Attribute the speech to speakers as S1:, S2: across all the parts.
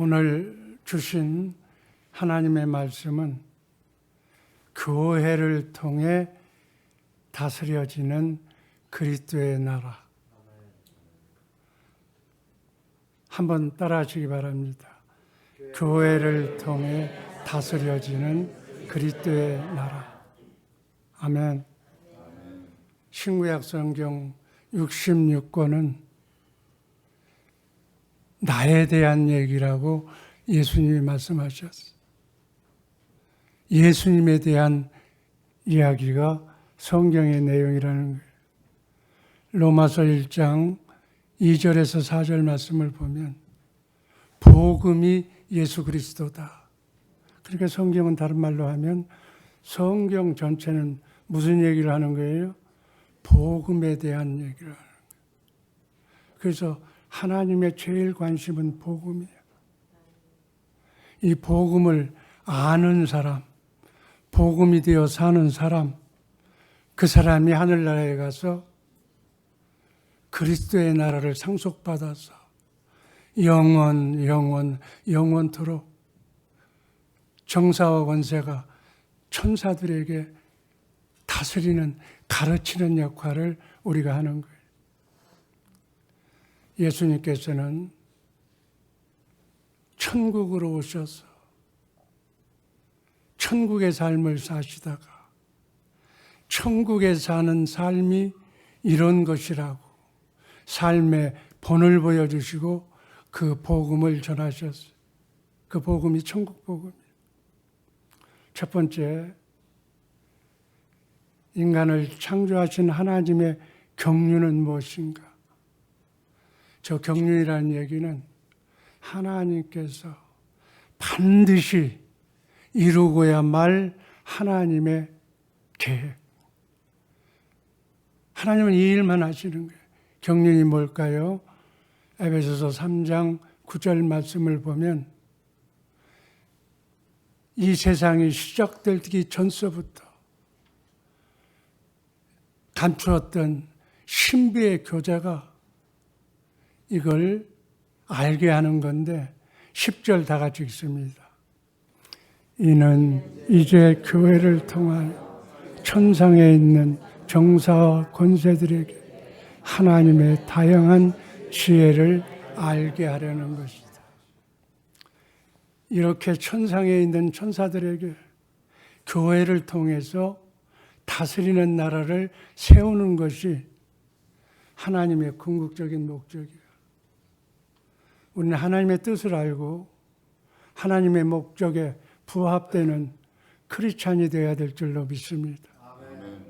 S1: 오늘 주신 하나님의 말씀은 교회를 통해 다스려지는 그리스도의 나라. 한번 따라하시기 바랍니다. 교회를 통해 다스려지는 그리스도의 나라. 아멘. 신구약 성경 66권은 나에 대한 얘기라고 예수님이 말씀하셨어요. 예수님에 대한 이야기가 성경의 내용이라는 거예요. 로마서 1장 2절에서 4절 말씀을 보면 복음이 예수 그리스도다. 그러니까 성경은 다른 말로 하면 성경 전체는 무슨 얘기를 하는 거예요? 복음에 대한 얘기를 하는 거예요. 그래서 하나님의 제일 관심은 복음이에요. 이 복음을 아는 사람, 복음이 되어 사는 사람, 그 사람이 하늘나라에 가서 그리스도의 나라를 상속받아서 영원토록 정사와 권세가 천사들에게 다스리는, 가르치는 역할을 우리가 하는 거예요. 예수님께서는 천국으로 오셔서 천국의 삶을 사시다가 천국에 사는 삶이 이런 것이라고 삶의 본을 보여주시고 그 복음을 전하셨어요. 그 복음이 천국 복음이에요. 첫 번째, 인간을 창조하신 하나님의 경륜은 무엇인가? 저 경륜이라는 얘기는 하나님께서 반드시 이루고야 말 하나님의 계획. 하나님은 이 일만 하시는 거예요. 경륜이 뭘까요? 에베소서 3장 9절 말씀을 보면 이 세상이 시작되기 전서부터 감추었던 신비의 교제가 이걸 알게 하는 건데 10절 다 같이 읽습니다. 이는 이제 교회를 통하여 천상에 있는 정사와 권세들에게 하나님의 다양한 지혜를 알게 하려는 것이다. 이렇게 천상에 있는 천사들에게 교회를 통해서 다스리는 나라를 세우는 것이 하나님의 궁극적인 목적이에요. 우리는 하나님의 뜻을 알고 하나님의 목적에 부합되는 크리스찬이 되어야 될 줄로 믿습니다. 아멘.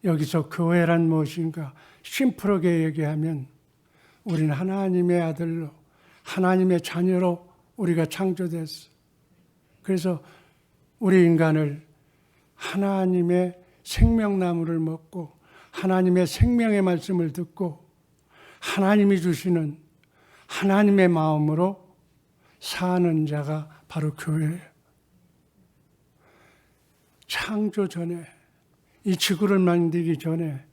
S1: 여기서 교회란 무엇인가? 심플하게 얘기하면 우리는 하나님의 아들로, 하나님의 자녀로 우리가 창조됐어. 그래서 우리 인간을 하나님의 생명나무를 먹고 하나님의 생명의 말씀을 듣고 하나님이 주시는 하나님의 마음으로 사는 자가 바로 교회예요. 창조 전에, 이 지구를 만들기 전에,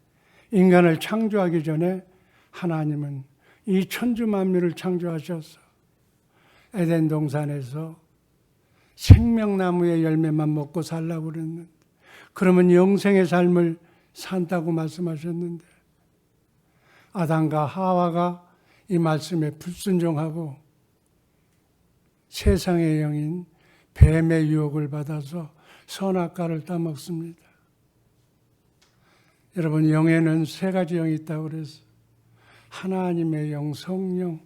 S1: 인간을 창조하기 전에 하나님은 이 천주 만물을 창조하셔서 에덴 동산에서 생명나무의 열매만 먹고 살라고 그랬는데, 그러면 영생의 삶을 산다고 말씀하셨는데, 아담과 하와가 이 말씀에 불순종하고 세상의 영인 뱀의 유혹을 받아서 선악과를 따먹습니다. 여러분, 영에는 세 가지 영이 있다고 그래서 하나님의 영, 성령,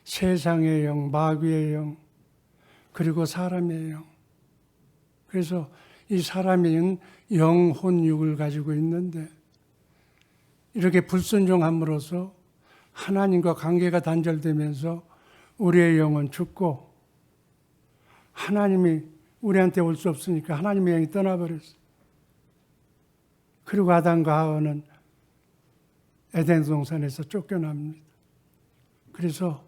S1: 세상의 영, 마귀의 영, 그리고 사람의 영. 그래서 이 사람의 영혼, 육을 가지고 있는데 이렇게 불순종함으로써 하나님과 관계가 단절되면서 우리의 영은 죽고 하나님이 우리한테 올 수 없으니까 하나님의 영이 떠나버렸어요. 그리고 아담과 하와는 에덴 동산에서 쫓겨납니다. 그래서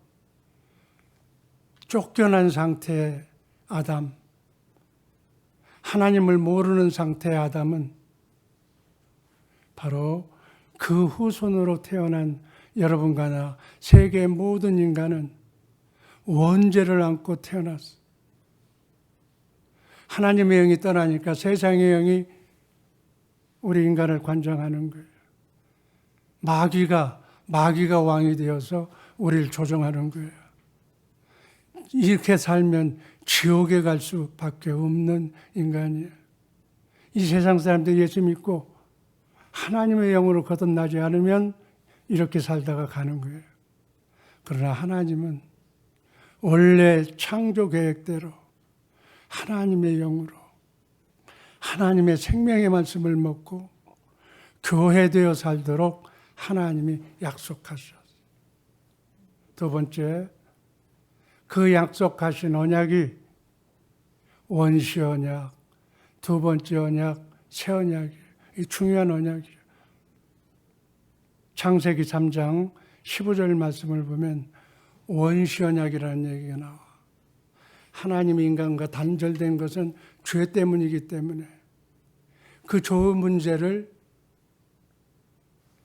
S1: 쫓겨난 상태의 아담, 하나님을 모르는 상태의 아담은 바로 그 후손으로 태어난 여러분과 나, 세계의 모든 인간은 원죄를 안고 태어났어. 하나님의 영이 떠나니까 세상의 영이 우리 인간을 관장하는 거예요. 마귀가 왕이 되어서 우리를 조종하는 거예요. 이렇게 살면 지옥에 갈 수밖에 없는 인간이에요. 이 세상 사람들 예수 믿고 하나님의 영으로 거듭나지 않으면 이렇게 살다가 가는 거예요. 그러나 하나님은 원래 창조 계획대로 하나님의 영으로 하나님의 생명의 말씀을 먹고 교회되어 살도록 하나님이 약속하셨어요. 두 번째, 그 약속하신 언약이 원시 언약, 두 번째 언약, 새 언약이에요. 이 중요한 언약이에요. 창세기 3장 15절 말씀을 보면 원시 언약이라는 얘기가 나와. 하나님이 인간과 단절된 것은 죄 때문이기 때문에 그 좋은 문제를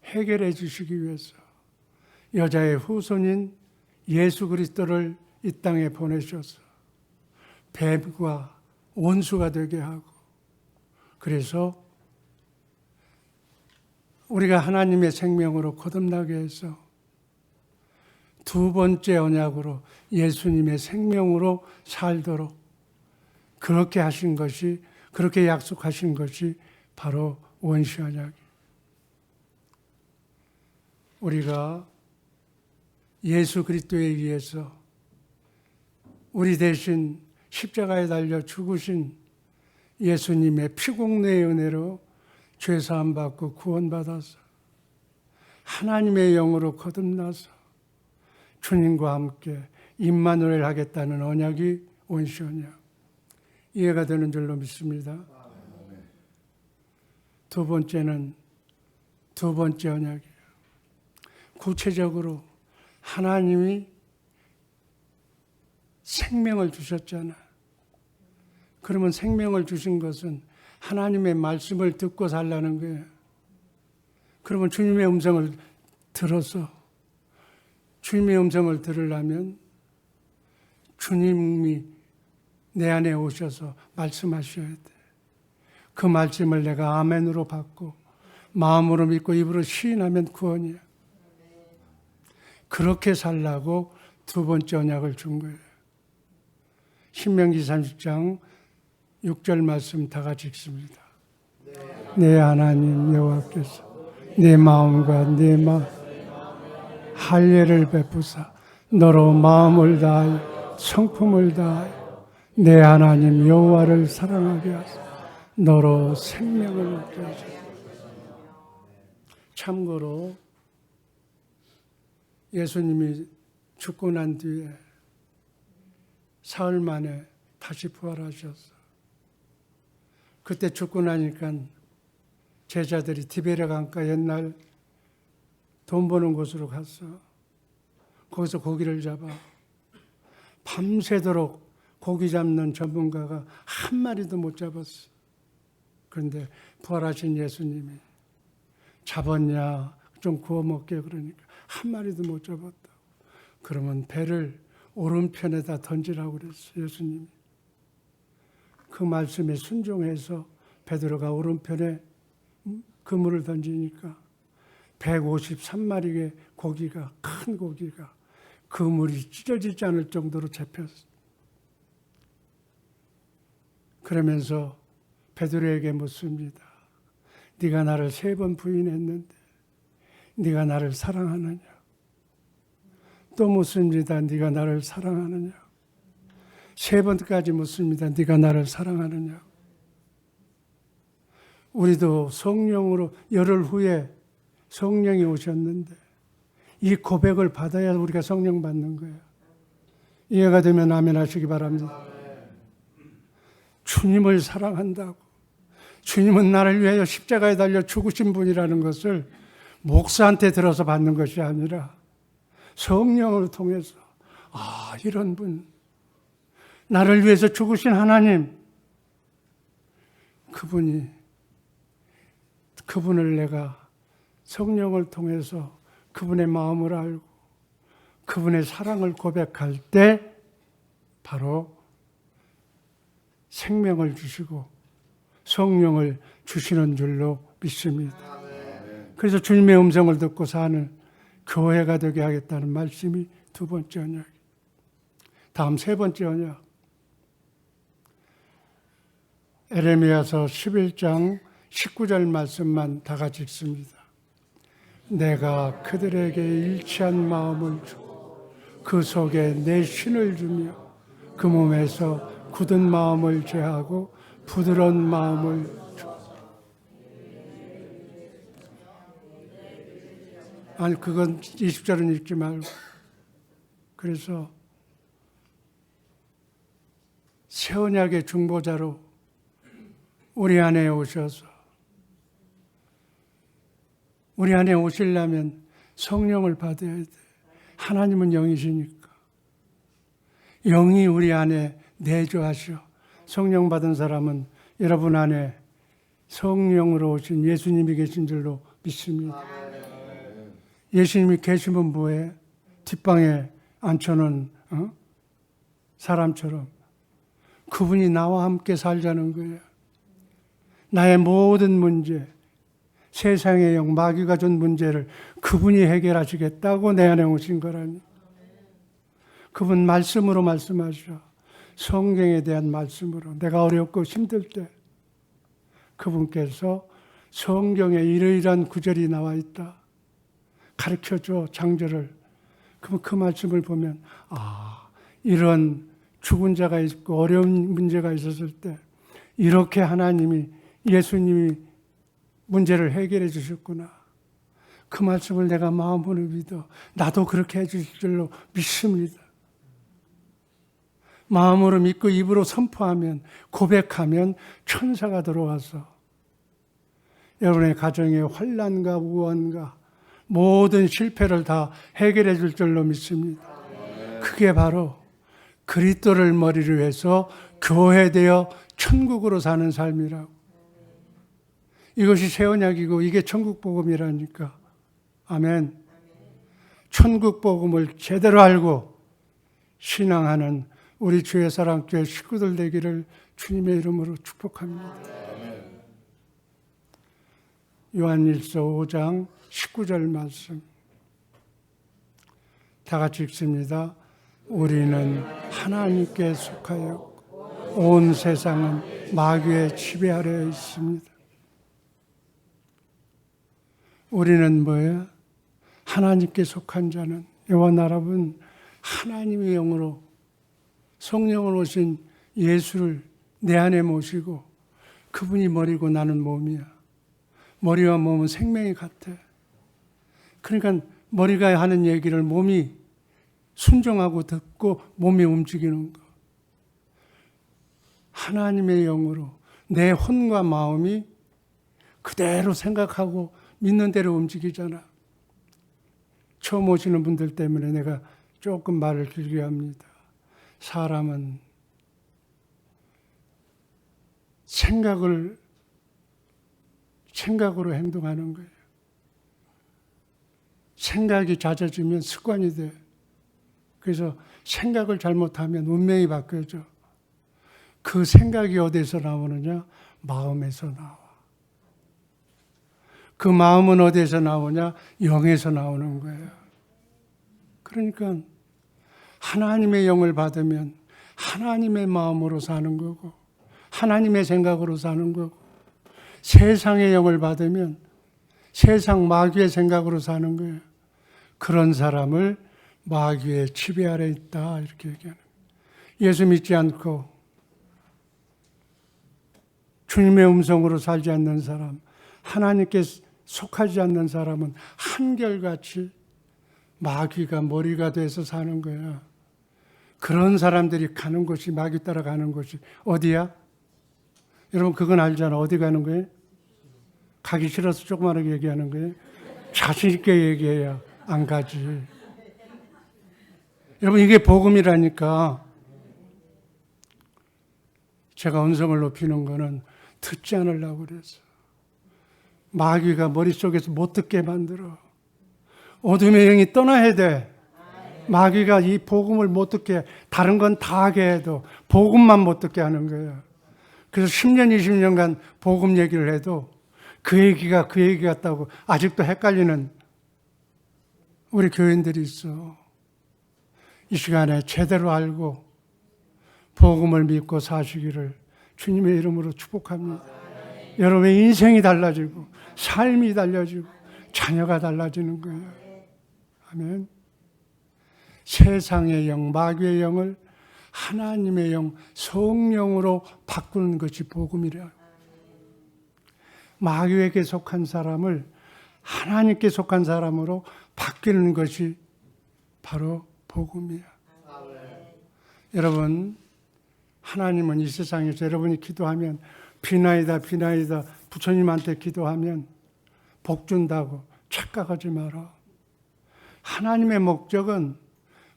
S1: 해결해 주시기 위해서 여자의 후손인 예수 그리스도를 이 땅에 보내셔서 뱀과 원수가 되게 하고, 그래서 우리가 하나님의 생명으로 거듭나게 해서 두 번째 언약으로 예수님의 생명으로 살도록 그렇게 하신 것이, 그렇게 약속하신 것이 바로 원시 언약이에요. 우리가 예수 그리스도에 의해서 우리 대신 십자가에 달려 죽으신 예수님의 피공로의 은혜로 죄사함 받고 구원받아서 하나님의 영으로 거듭나서 주님과 함께 임마누엘 하겠다는 언약이 원시 언약. 이해가 되는 줄로 믿습니다. 두 번째는 두 번째 언약이에요. 구체적으로 하나님이 생명을 주셨잖아. 그러면 생명을 주신 것은 하나님의 말씀을 듣고 살라는 거예요. 그러면 주님의 음성을 들어서, 주님의 음성을 들으려면 주님이 내 안에 오셔서 말씀하셔야 돼. 그 말씀을 내가 아멘으로 받고 마음으로 믿고 입으로 시인하면 구원이야. 그렇게 살라고 두 번째 언약을 준 거예요. 신명기 30장 6절 말씀 다 같이 읽습니다. 내 하나님 여호와께서 내 마음과 내 마음 할례를 베푸사 너로 마음을 다하여 성품을 다하여 내 하나님 여호와를 사랑하게 하사 너로 생명을 얻게 하소서. 참고로 예수님이 죽고 난 뒤에 사흘 만에 다시 부활하셨어. 그때 죽고 나니까 제자들이 디베레 강가 옛날 돈 버는 곳으로 갔어. 거기서 고기를 잡아. 밤새도록 고기 잡는 전문가가 한 마리도 못 잡았어. 그런데 부활하신 예수님이 잡았냐? 좀 구워 먹게 그러니까 한 마리도 못 잡았다. 그러면 배를 오른편에다 던지라고 그랬어, 예수님이. 그 말씀에 순종해서 베드로가 오른편에 그물을 던지니까 153마리의 고기가, 큰 고기가 그물이 찢어지지 않을 정도로 잡혔어. 그러면서 베드로에게 묻습니다. 네가 나를 3번 부인했는데 네가 나를 사랑하느냐? 또 묻습니다. 네가 나를 사랑하느냐? 3번까지 묻습니다. 네가 나를 사랑하느냐? 우리도 성령으로 열흘 후에 성령이 오셨는데 이 고백을 받아야 우리가 성령 받는 거예요. 이해가 되면 아멘 하시기 바랍니다. 주님을 사랑한다고, 주님은 나를 위하여 십자가에 달려 죽으신 분이라는 것을 목사한테 들어서 받는 것이 아니라 성령을 통해서, 아, 이런 분, 나를 위해서 죽으신 하나님, 그분을 내가 성령을 통해서 그분의 마음을 알고 그분의 사랑을 고백할 때 바로 생명을 주시고 성령을 주시는 줄로 믿습니다. 그래서 주님의 음성을 듣고 사는 교회가 되게 하겠다는 말씀이 두 번째 언약. 다음 세 번째 언약. 에레미야서 11장 19절 말씀만 다 같이 읽습니다. 내가 그들에게 일치한 마음을 주고 그 속에 내 신을 주며 그 몸에서 굳은 마음을 제하고 부드러운 마음을 주고. 아니 그건 20절은 읽지 말고. 그래서 새 언약의 중보자로 우리 안에 오셔서 우리 안에 오시려면 성령을 받아야 돼. 하나님은 영이시니까. 영이 우리 안에 내주하셔. 성령 받은 사람은 여러분 안에 성령으로 오신 예수님이 계신 줄로 믿습니다. 예수님이 계시면 뭐해? 뒷방에 앉혀놓은 사람처럼 그분이 나와 함께 살자는 거예요. 나의 모든 문제, 세상의 영, 마귀가 준 문제를 그분이 해결하시겠다고 내 안에 오신 거라니. 그분 말씀으로 말씀하셔. 성경에 대한 말씀으로. 내가 어렵고 힘들 때 그분께서 성경에 이러이러한 구절이 나와 있다. 가르쳐줘, 장절을. 그럼 그 말씀을 보면 이런 죽은 자가 있고 어려운 문제가 있었을 때 이렇게 하나님이 예수님이 문제를 해결해 주셨구나. 그 말씀을 내가 마음으로 믿어. 나도 그렇게 해 주실 줄로 믿습니다. 마음으로 믿고 입으로 선포하면, 고백하면 천사가 들어와서 여러분의 가정의 환난과 우환과 모든 실패를 다 해결해 줄 줄로 믿습니다. 그게 바로 그리스도를 머리로 해서 교회되어 천국으로 사는 삶이라고. 이것이 새 언약이고 이게 천국 복음이라니까. 아멘. 천국 복음을 제대로 알고 신앙하는 우리 주의 사랑교회 식구들 되기를 주님의 이름으로 축복합니다. 요한일서 5장 19절 말씀 다 같이 읽습니다. 우리는 하나님께 속하였고 온 세상은 마귀의 지배 아래에 있습니다. 우리는 뭐예요? 하나님께 속한 자는, 여호와 나라분 하나님의 영으로 성령으로 오신 예수를 내 안에 모시고 그분이 머리고 나는 몸이야. 머리와 몸은 생명이 같아. 그러니까 머리가 하는 얘기를 몸이 순종하고 듣고 몸이 움직이는 거. 하나님의 영으로 내 혼과 마음이 그대로 생각하고 믿는 대로 움직이잖아. 처음 오시는 분들 때문에 내가 조금 말을 길게 합니다. 사람은 생각으로 행동하는 거예요. 생각이 잦아지면 습관이 돼. 그래서 생각을 잘못하면 운명이 바뀌어져. 그 생각이 어디서 나오느냐? 마음에서 나와. 그 마음은 어디에서 나오냐? 영에서 나오는 거예요. 그러니까 하나님의 영을 받으면 하나님의 마음으로 사는 거고 하나님의 생각으로 사는 거고, 세상의 영을 받으면 세상 마귀의 생각으로 사는 거예요. 그런 사람을 마귀의 지배 아래 있다 이렇게 얘기하는 거예요. 예수 믿지 않고 주님의 음성으로 살지 않는 사람, 하나님께 속하지 않는 사람은 한결같이 마귀가 머리가 돼서 사는 거야. 그런 사람들이 가는 곳이, 마귀 따라가는 곳이 어디야? 여러분 그건 알잖아. 어디 가는 거예요? 가기 싫어서 조그마하게 얘기하는 거예요? 자신 있게 얘기해야 안 가지. 여러분 이게 복음이라니까. 제가 음성을 높이는 거는 듣지 않으려고 그래서. 마귀가 머릿속에서 못 듣게 만들어. 어둠의 영이 떠나야 돼. 마귀가 이 복음을 못 듣게, 다른 건 다 하게 해도 복음만 못 듣게 하는 거예요. 그래서 10년, 20년간 복음 얘기를 해도 그 얘기 같다고 아직도 헷갈리는 우리 교인들이 있어. 이 시간에 제대로 알고 복음을 믿고 사시기를 주님의 이름으로 축복합니다. 여러분의 인생이 달라지고 삶이 달라지고 자녀가 달라지는 거예요. 아멘. 세상의 영, 마귀의 영을 하나님의 영, 성령으로 바꾸는 것이 복음이라. 마귀에게 속한 사람을 하나님께 속한 사람으로 바뀌는 것이 바로 복음이야. 여러분, 하나님은 이 세상에서 여러분이 기도하면 비나이다 부처님한테 기도하면 복 준다고 착각하지 마라. 하나님의 목적은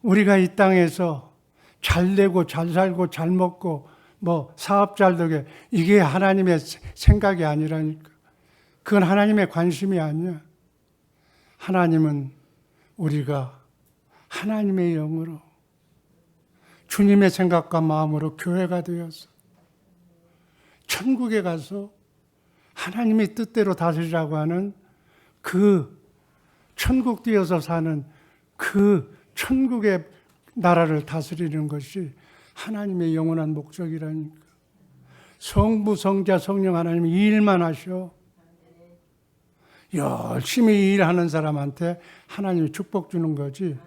S1: 우리가 이 땅에서 잘 되고 잘 살고 잘 먹고 뭐 사업 잘 되게, 이게 하나님의 생각이 아니라니까. 그건 하나님의 관심이 아니야. 하나님은 우리가 하나님의 영으로 주님의 생각과 마음으로 교회가 되어서 천국에 가서 하나님의 뜻대로 다스리라고 하는 그 천국 되어서 사는 그 천국의 나라를 다스리는 것이 하나님의 영원한 목적이라니까. 성부, 성자, 성령 하나님이 이 일만 하셔. 열심히 일하는 사람한테 하나님이 축복 주는 거지.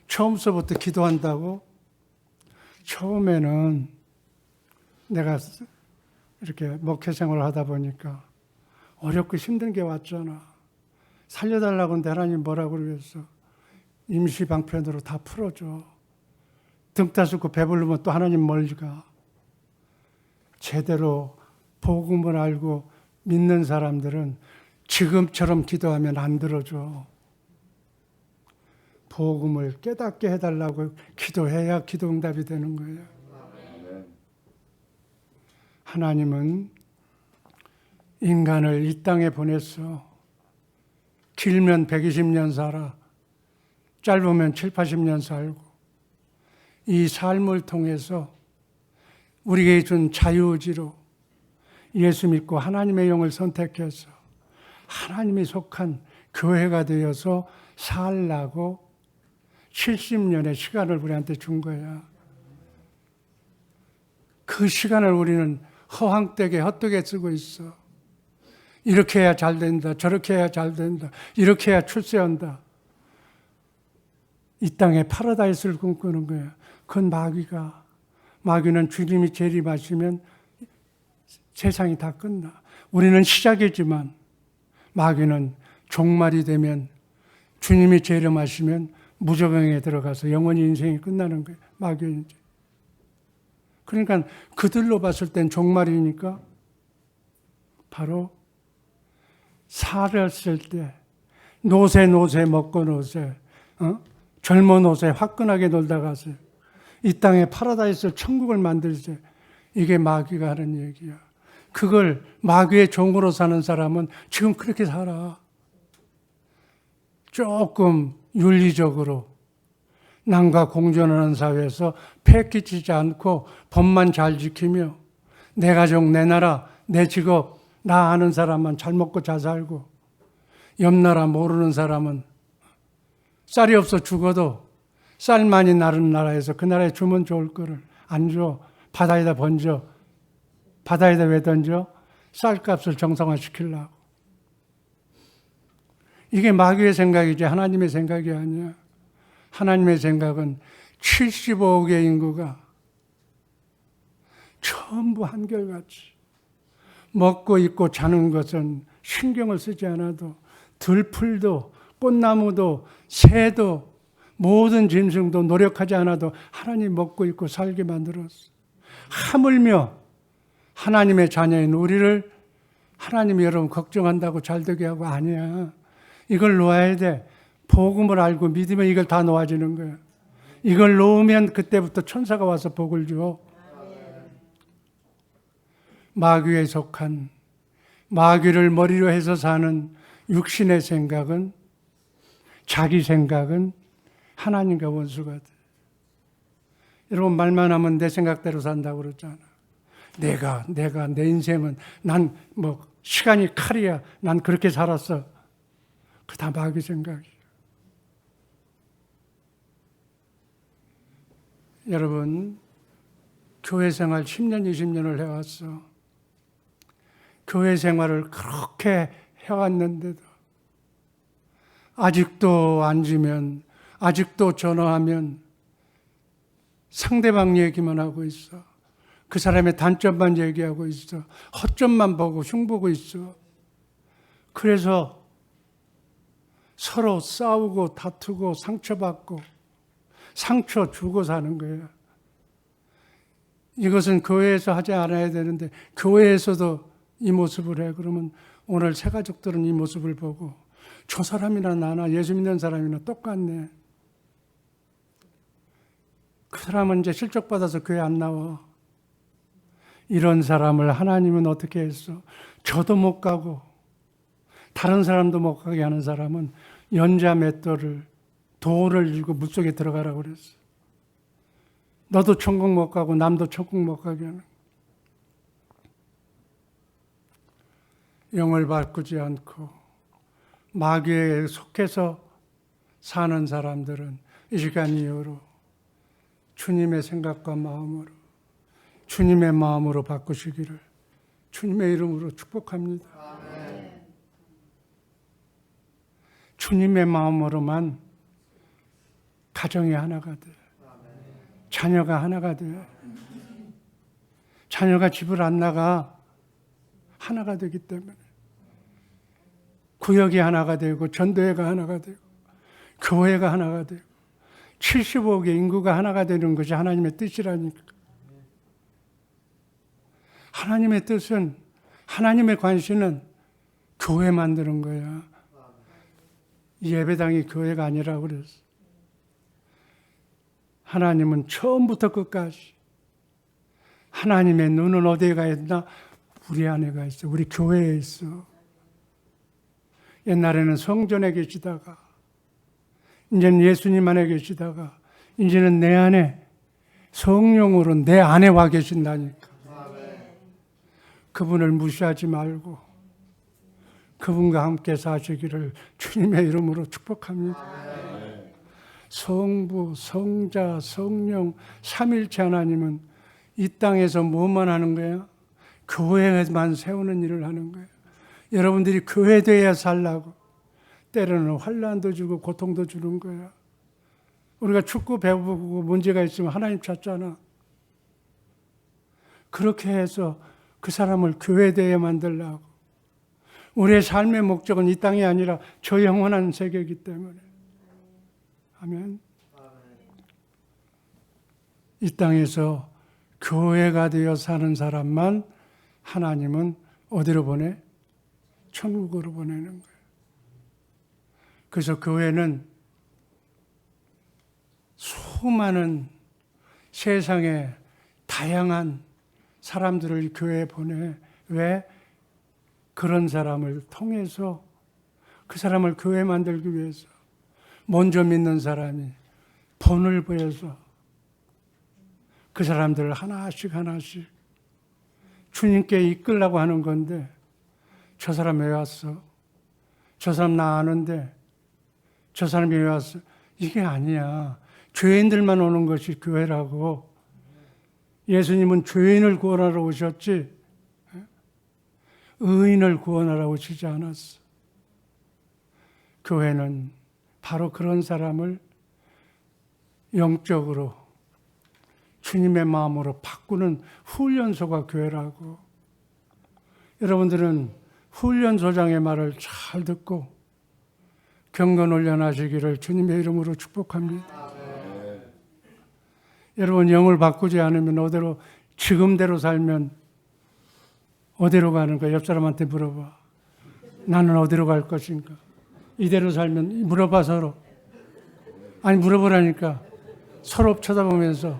S1: 처음서부터 기도한다고? 처음에는 내가 이렇게 목회 생활을 하다 보니까 어렵고 힘든 게 왔잖아. 살려달라고 하는데 하나님 뭐라고 그러겠어? 임시 방편으로 다 풀어줘. 등 따스고 배부르면 또 하나님 멀리 가. 제대로 복음을 알고 믿는 사람들은 지금처럼 기도하면 안 들어줘. 복음을 깨닫게 해달라고 기도해야 기도 응답이 되는 거예요. 하나님은 인간을 이 땅에 보냈어. 길면 120년 살아. 짧으면 7, 80년 살고. 이 삶을 통해서 우리에게 준 자유의지로 예수 믿고 하나님의 영을 선택해서 하나님이 속한 교회가 되어서 살라고 70년의 시간을 우리한테 준 거야. 그 시간을 우리는 허황되게 헛되게 쓰고 있어. 이렇게 해야 잘 된다. 저렇게 해야 잘 된다. 이렇게 해야 출세한다. 이 땅에 파라다이스를 꿈꾸는 거야. 그건 마귀는 주님이 재림하시면 세상이 다 끝나. 우리는 시작이지만 마귀는 종말이 되면 주님이 재림하시면 무저강에 들어가서 영원히 인생이 끝나는 거예요. 마귀는. 그러니까 그들로 봤을 땐 종말이니까 바로 살았을 때 노새 먹고 노새, 젊은 노새 화끈하게 놀다 가세요. 이 땅에 파라다이스 천국을 만들세. 이게 마귀가 하는 얘기야. 그걸 마귀의 종으로 사는 사람은 지금 그렇게 살아. 조금 윤리적으로 남과 공존하는 사회에서 폐 끼치지 않고 법만 잘 지키며 내 가족, 내 나라, 내 직업, 나 아는 사람만 잘 먹고 잘 살고 옆 나라 모르는 사람은 쌀이 없어 죽어도 쌀 많이 나는 나라에서 그 나라에 주면 좋을 거를 안 줘. 바다에다 번져. 바다에다 왜 던져? 쌀값을 정상화시키려고. 이게 마귀의 생각이지 하나님의 생각이 아니야. 하나님의 생각은 75억의 인구가 전부 한결같이 먹고 입고 자는 것은 신경을 쓰지 않아도 들풀도 꽃나무도 새도 모든 짐승도 노력하지 않아도 하나님 먹고 입고 살게 만들었어. 하물며 하나님의 자녀인 우리를 하나님이 여러분 걱정한다고 잘되게 하고 아니야. 이걸 놓아야 돼. 복음을 알고 믿으면 이걸 다 놓아지는 거야. 이걸 놓으면 그때부터 천사가 와서 복을 줘. 마귀에 속한 마귀를 머리로 해서 사는 육신의 생각은, 자기 생각은 하나님과 원수가 돼. 여러분 말만 하면 내 생각대로 산다고 그러잖아. 내가 내 인생은 난 뭐 시간이 칼이야. 난 그렇게 살았어. 그 다 마귀 생각이야. 여러분 교회 생활 10년 20년을 해왔어. 교회 생활을 그렇게 해왔는데도 아직도 앉으면 아직도 전화하면 상대방 얘기만 하고 있어. 그 사람의 단점만 얘기하고 있어. 허점만 보고 흉보고 있어. 그래서 서로 싸우고 다투고 상처받고 상처 주고 사는 거예요. 이것은 교회에서 하지 않아야 되는데 교회에서도 이 모습을 해. 그러면 오늘 새가족들은 이 모습을 보고 저 사람이나 나나 예수 믿는 사람이나 똑같네. 그 사람은 이제 실적받아서 교회 안 나와. 이런 사람을 하나님은 어떻게 했어? 저도 못 가고 다른 사람도 못 가게 하는 사람은 연자 맷돌을 돌을 들고 물속에 들어가라고 그랬어. 너도 천국 못 가고 남도 천국 못 가게 하는. 영을 바꾸지 않고 마귀에 속해서 사는 사람들은 이 시간 이후로 주님의 생각과 마음으로 주님의 마음으로 바꾸시기를 주님의 이름으로 축복합니다. 아멘. 주님의 마음으로만 가정이 하나가 돼. 자녀가 하나가 돼. 자녀가 집을 안 나가 하나가 되기 때문에 구역이 하나가 되고 전도회가 하나가 되고 교회가 하나가 되고 75억의 인구가 하나가 되는 것이 하나님의 뜻이라니까. 하나님의 뜻은 하나님의 관심은 교회 만드는 거야. 예배당이 교회가 아니라고 그랬어. 하나님은 처음부터 끝까지 하나님의 눈은 어디에 가 있나? 우리 안에 가 있어. 우리 교회에 있어. 옛날에는 성전에 계시다가 이제는 예수님 안에 계시다가 이제는 내 안에 성령으로 내 안에 와 계신다니까. 그분을 무시하지 말고 그분과 함께 사시기를 주님의 이름으로 축복합니다. 성부, 성자, 성령, 삼일체 하나님은 이 땅에서 뭐만 하는 거야? 교회만 세우는 일을 하는 거예요. 여러분들이 교회돼야 살라고. 때로는 환난도 주고 고통도 주는 거야. 우리가 축구 배우고 문제가 있으면 하나님 찾잖아. 그렇게 해서 그 사람을 교회되게 만들려고. 우리의 삶의 목적은 이 땅이 아니라 저 영원한 세계이기 때문에. 아멘. 이 땅에서 교회가 되어 사는 사람만 하나님은 어디로 보내? 천국으로 보내는 거예요. 그래서 교회는 수많은 세상에 다양한 사람들을 교회에 보내. 왜? 그런 사람을 통해서 그 사람을 교회 만들기 위해서 먼저 믿는 사람이 본을 보여서 그 사람들을 하나씩 주님께 이끌라고 하는 건데 저 사람 왜 왔어? 저 사람 나 아는데 저 사람이 왜 왔어? 이게 아니야. 죄인들만 오는 것이 교회라고. 예수님은 죄인을 구원하러 오셨지 의인을 구원하러 오시지 않았어. 교회는 바로 그런 사람을 영적으로 주님의 마음으로 바꾸는 훈련소가 교회라고. 여러분들은 훈련소장의 말을 잘 듣고 경건 훈련하시기를 주님의 이름으로 축복합니다. 여러분 영을 바꾸지 않으면 어디로 지금대로 살면 어디로 가는 거야? 옆 사람한테 물어봐. 나는 어디로 갈 것인가? 이대로 살면 물어봐 서로. 아니 물어보라니까. 서로 쳐다보면서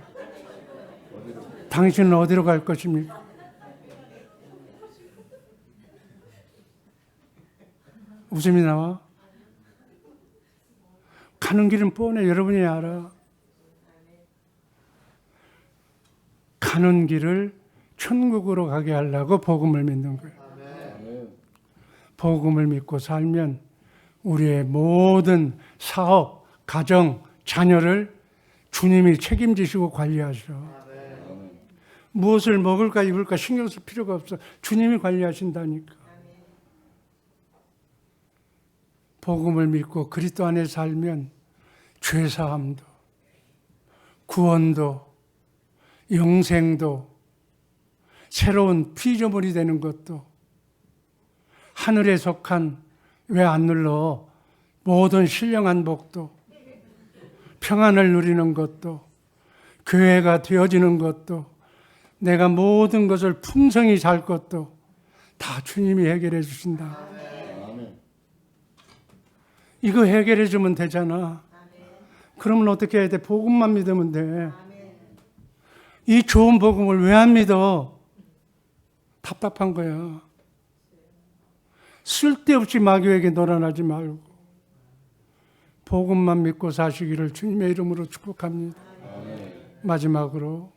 S1: 당신은 어디로 갈 것입니까? 웃음이 나와? 가는 길은 뻔해. 여러분이 알아. 가는 길을 천국으로 가게 하려고 복음을 믿는 거예요. 복음을 믿고 살면 우리의 모든 사업, 가정, 자녀를 주님이 책임지시고 관리하셔. 무엇을 먹을까 입을까 신경 쓸 필요가 없어. 주님이 관리하신다니까. 복음을 믿고 그리스도 안에 살면 죄사함도, 구원도, 영생도, 새로운 피조물이 되는 것도, 하늘에 속한, 왜 안 눌러? 모든 신령한 복도, 평안을 누리는 것도, 교회가 되어지는 것도, 내가 모든 것을 풍성히 살 것도 다 주님이 해결해 주신다. 이거 해결해 주면 되잖아. 그러면 어떻게 해야 돼? 복음만 믿으면 돼. 이 좋은 복음을 왜 안 믿어? 답답한 거야. 쓸데없이 마귀에게 놀아나지 말고 복음만 믿고 사시기를 주님의 이름으로 축복합니다. 마지막으로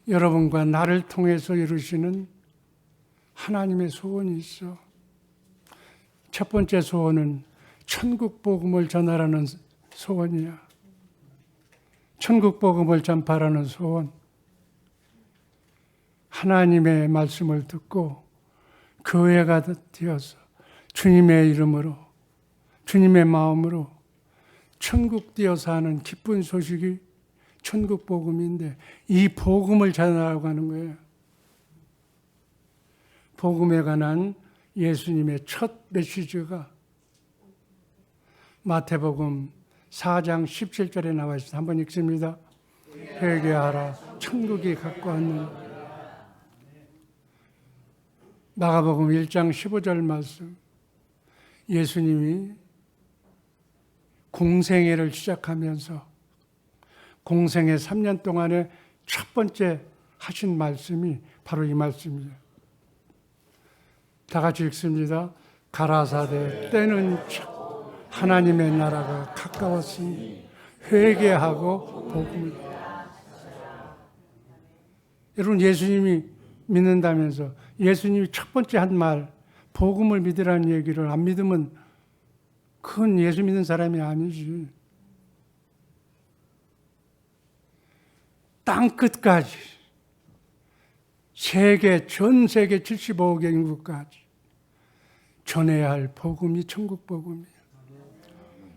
S1: 여러분과 나를 통해서 이루시는 하나님의 소원이 있어. 첫 번째 소원은 천국 복음을 전하라는 소원이야. 천국 복음을 전파하라는 소원. 하나님의 말씀을 듣고 교회가 되어서 주님의 이름으로, 주님의 마음으로 천국 되어서 하는 기쁜 소식이 천국 복음인데 이 복음을 전하라고 하는 거예요. 복음에 관한 예수님의 첫 메시지가 마태복음 4장 17절에 나와 있습니다. 한번 읽습니다. 회개하라, 천국이 가까웠느니라. 마가복음 1장 15절 말씀. 예수님이 공생애를 시작하면서 공생애 3년 동안에 첫 번째 하신 말씀이 바로 이 말씀이에요. 다 같이 읽습니다. 가라사대 때는 참 하나님의 나라가 가까웠으니 회개하고 복음을. 여러분, 예수님이 믿는다면서 예수님이 첫 번째 한 말 복음을 믿으라는 얘기를 안 믿으면 그건 예수 믿는 사람이 아니지. 땅끝까지, 전 세계 75억의 인구까지 전해야 할 복음이 천국 복음이에요.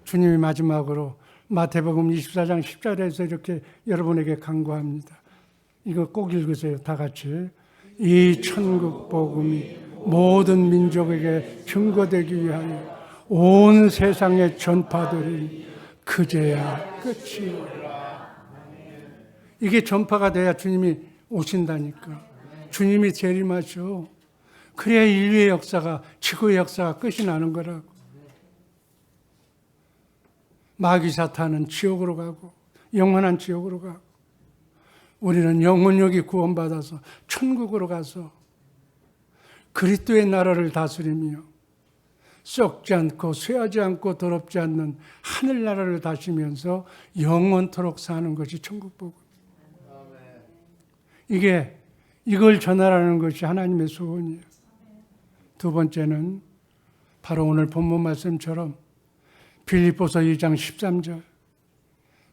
S1: 주님이 마지막으로 마태복음 24장 10절에서 이렇게 여러분에게 간구합니다. 이거 꼭 읽으세요. 다 같이. 이 천국 복음이 모든 민족에게 증거되기 위하여 온 세상에 전파되리 그제야 끝이. 이게 전파가 돼야 주님이 오신다니까. 주님이 재림하셔. 그래야 인류의 역사가, 지구의 역사가 끝이 나는 거라고. 마귀 사탄은 지옥으로 가고 영원한 지옥으로 가고 우리는 영혼력이 구원받아서 천국으로 가서 그리스도의 나라를 다스리며 썩지 않고 쇠하지 않고 더럽지 않는 하늘나라를 다시면서 영원토록 사는 것이 천국 복음. 이걸 전하라는 것이 하나님의 소원이에요. 두 번째는 바로 오늘 본문 말씀처럼 빌립보서 2장 13절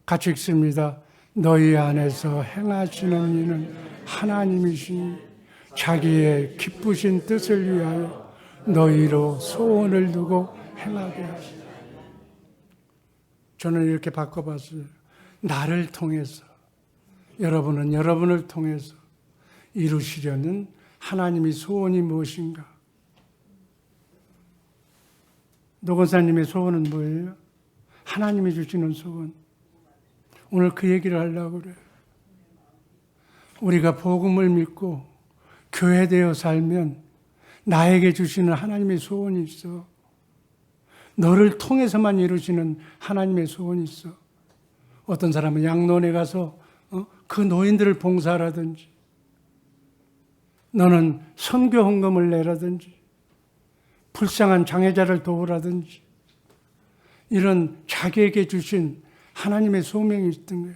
S1: 같이 읽습니다. 너희 안에서 행하시는 이는 하나님이시니 자기의 기쁘신 뜻을 위하여 너희로 소원을 두고 행하게 하시라. 저는 이렇게 바꿔봤어요. 나를 통해서, 여러분은 여러분을 통해서 이루시려는 하나님의 소원이 무엇인가? 노 권사님의 소원은 뭐예요? 하나님이 주시는 소원. 오늘 그 얘기를 하려고 그래요. 우리가 복음을 믿고 교회되어 살면 나에게 주시는 하나님의 소원이 있어. 너를 통해서만 이루시는 하나님의 소원이 있어. 어떤 사람은 양론에 가서 그 노인들을 봉사하라든지, 너는 선교 헌금을 내라든지, 불쌍한 장애자를 도우라든지, 이런 자기에게 주신 하나님의 소명이 있던 거예요.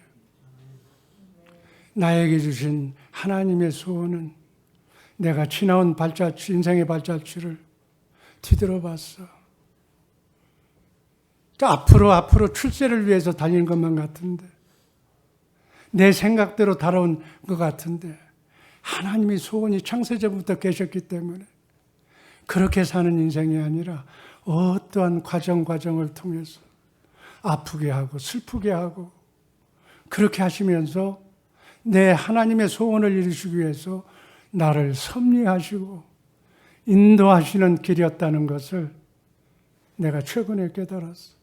S1: 나에게 주신 하나님의 소원은 내가 지나온 발자취, 인생의 발자취를 뒤돌아봤어. 앞으로 출세를 위해서 달리는 것만 같은데, 내 생각대로 달아온 것 같은데, 하나님의 소원이 창세전부터 계셨기 때문에 그렇게 사는 인생이 아니라 어떠한 과정을 통해서 아프게 하고 슬프게 하고 그렇게 하시면서 내 하나님의 소원을 이루시기 위해서 나를 섭리하시고 인도하시는 길이었다는 것을 내가 최근에 깨달았어.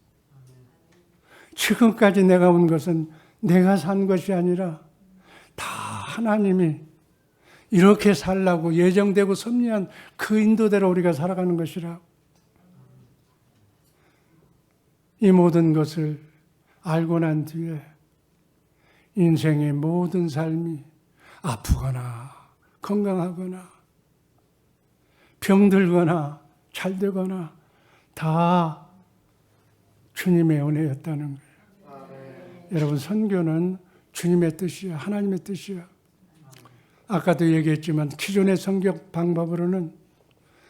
S1: 지금까지 내가 온 것은 내가 산 것이 아니라 다 하나님이 이렇게 살라고 예정되고 섭리한 그 인도대로 우리가 살아가는 것이라. 이 모든 것을 알고 난 뒤에 인생의 모든 삶이 아프거나 건강하거나 병들거나 잘되거나 다 주님의 은혜였다는 거예요. 여러분, 선교는 주님의 뜻이야. 하나님의 뜻이야. 아까도 얘기했지만 기존의 선교 방법으로는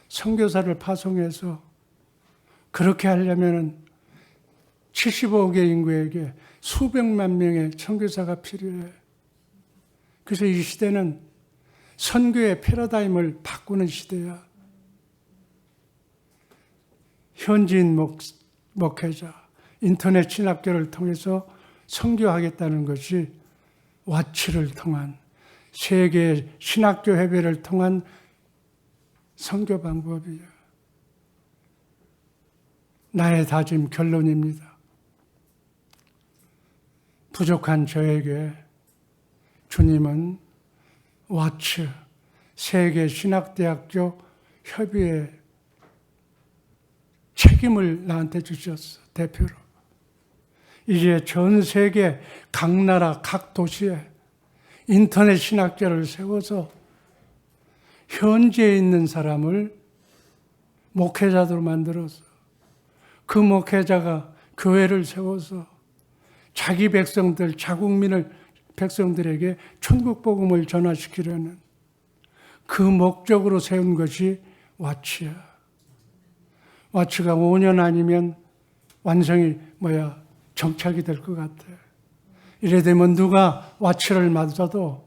S1: 선교사를 파송해서 그렇게 하려면 75억의 인구에게 수백만 명의 선교사가 필요해. 그래서 이 시대는 선교의 패러다임을 바꾸는 시대야. 현지인 목회자, 인터넷 신학교를 통해서 선교하겠다는 것이 와치를 통한 세계 신학교 협의를 통한 선교 방법이야. 나의 다짐 결론입니다. 부족한 저에게 주님은 와치 세계 신학대학교 협의회 책임을 나한테 주셨어. 대표로. 이제 전 세계 각 나라 각 도시에 인터넷 신학교를 세워서 현지에 있는 사람을 목회자로 만들어서 그 목회자가 교회를 세워서 자기 백성들, 자국민을 백성들에게 천국 복음을 전화시키려는 그 목적으로 세운 것이 와치야. 와치가 5년 아니면 완성이 정착이 될 것 같아. 이래 되면 누가 와치를 맞아도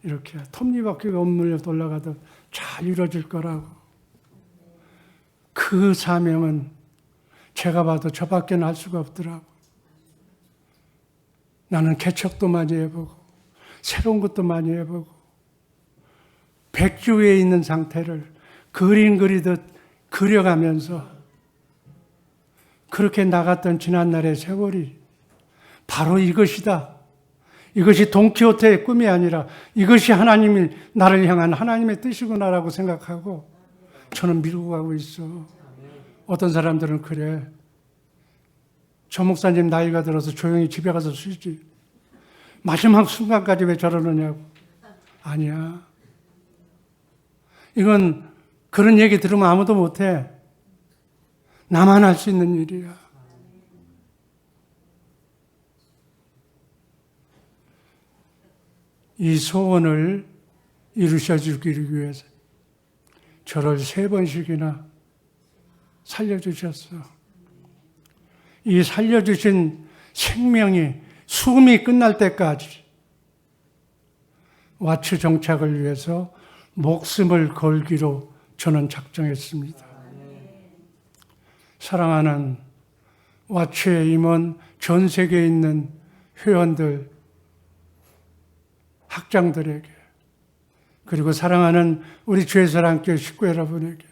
S1: 이렇게 톱니바퀴가 없물려 올라가도 잘 이루어질 거라고. 그 사명은 제가 봐도 저밖에는 할 수가 없더라고. 나는 개척도 많이 해보고 새로운 것도 많이 해보고 백주 위에 있는 상태를 그림 그리듯 그려가면서 그렇게 나갔던 지난날의 세월이 바로 이것이다. 이것이 돈키호테의 꿈이 아니라 이것이 하나님이 나를 향한 하나님의 뜻이구나라고 생각하고 저는 밀고 가고 있어. 어떤 사람들은 그래. 저 목사님 나이가 들어서 조용히 집에 가서 쉬지. 마지막 순간까지 왜 저러느냐고. 아니야. 이건 그런 얘기 들으면 아무도 못해. 나만 할 수 있는 일이야. 이 소원을 이루셔주기 위해서 저를 3번씩이나 살려주셨어. 이 살려주신 생명이 숨이 끝날 때까지 와치 정착을 위해서 목숨을 걸기로 저는 작정했습니다. 사랑하는 와치의 임원, 전 세계에 있는 회원들, 학장들에게, 그리고 사랑하는 우리 주의사랑교회 식구 여러분에게,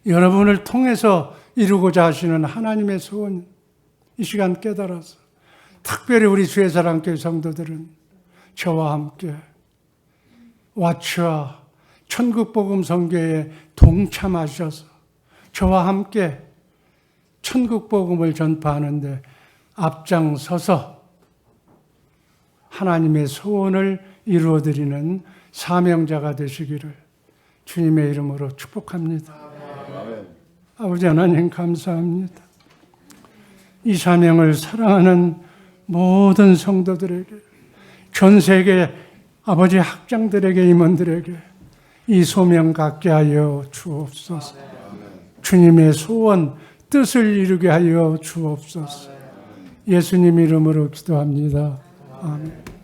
S1: 여러분을 통해서 이루고자 하시는 하나님의 소원, 이 시간 깨달아서 특별히 우리 주의사랑교회 성도들은 저와 함께 와치와 천국복음 선교에 동참하셔서 저와 함께 천국복음을 전파하는데 앞장서서 하나님의 소원을 이루어드리는 사명자가 되시기를 주님의 이름으로 축복합니다. 아멘. 아버지 하나님 감사합니다. 이 사명을 사랑하는 모든 성도들에게, 전 세계 아버지 학장들에게, 임원들에게 이 소명 갖게 하여 주옵소서. 주님의 소원, 뜻을 이루게 하여 주옵소서. 예수님 이름으로 기도합니다. 아멘.